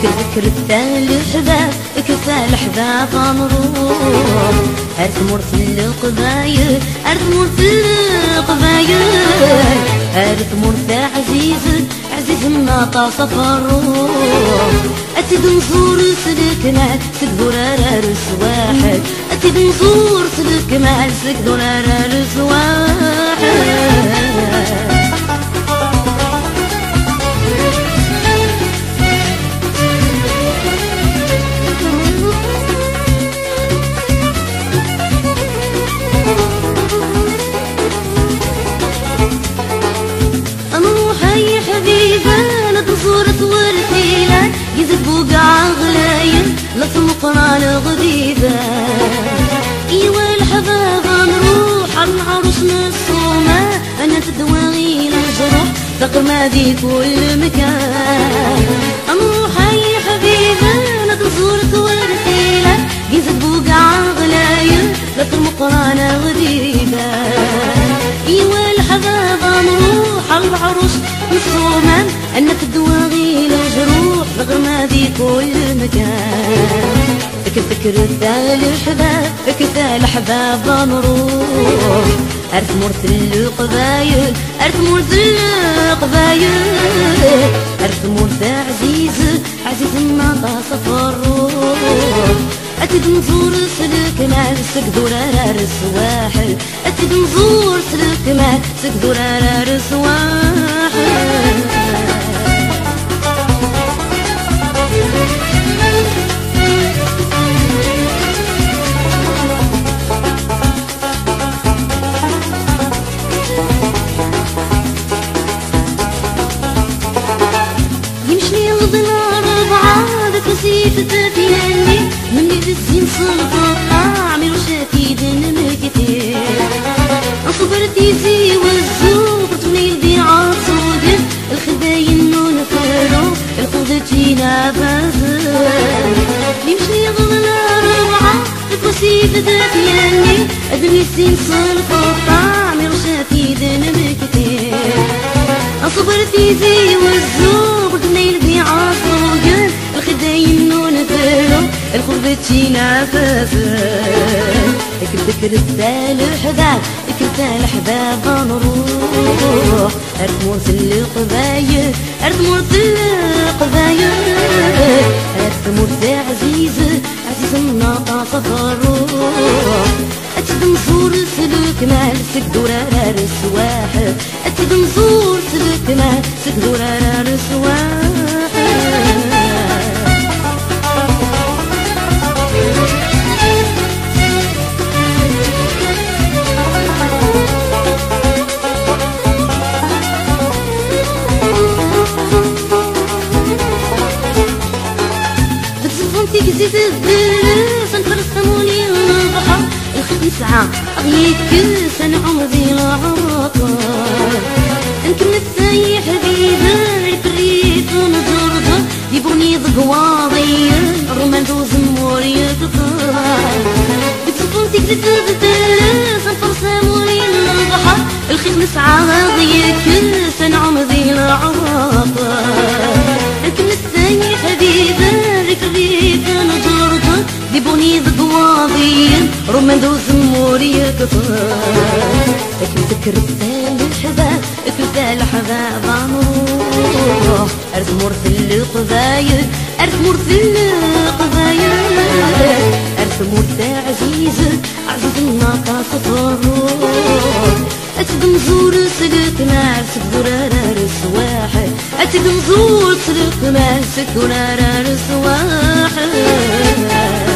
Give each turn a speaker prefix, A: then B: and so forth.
A: ذكر الحباب كفى الحباب نروح ارث مرث القبايل ارث مرث القبايل ارث مرث عزيز ما طاصف الروح اتد نزور سلك مال سكدور رارس واحد اتد نزور سلك مال سكدور رارس واحد يزد بوقع غلايل لطمقنا لغديبة ايوا الحباب نروح العروس نصومة انا تدواغي للجروح فقر ما دي كل مكان نروح يا حبيبة نتزور ورثيلة يزد بوقع غلايل لطمقنا لغديبة ايوا الحباب نروح العروس نصومة انا تدواغي للجروح فقر ما دي كل مكان ذكر الحباب ذكر الحباب نروح ارث مرث القبايل ارث مرث القبايل ارث مرث عزيز ما طاصف الروح اتد نزور سلك مال سكدور رارس واحد اتد نزور سلك مال سكدور رارس واحد نسيت تبيني مني بالزين صلفة طعمي وشاكي دنم كتير صبرت يزي والزوق طويل دي عصود الخباين نون فرو الخوضتينا بازر يمشي ضمنا روعة نسيت تبيني ادمي الزين صلفة طعمي وشاكي دنم كتير صبرت يزي والزوق طويل دي عصود الخداين نون فرو الخربتينا فافر ذكر الحباب ذكر الحباب نروح ارث مرث القبايل ارث مرث القبايل ارث مرث عزيز ما طاصف الروح اتد نزور سلوك مال سكدور رارس واحد اتد نزور سلوك مال سكدور رارس واحد زيد الدرس نفرسموني البحر الخد نسعى أغيك كل عمري العراقة نكمل ساي حبيبة الريف ونزرده يبوني ضقواضي الرومان ذو زموري تطار بتصفونتي زيد الدرس نفرسموني البحر الخد نسعى أغيك كل عمري العراقة نكمل ساي حبيبة الريف نزرده ديبوني ضقواضين رومان ذو زموري كثار ذكر الحباب ذكر الحباب نروح ارث مرث القبايل ارث مرث القبايل ارث مرث عزيز ما طاصف الروح اتد نزور سلك مال سكدور رارس واحد اتد نزور سلك مال سكدور رارس واحد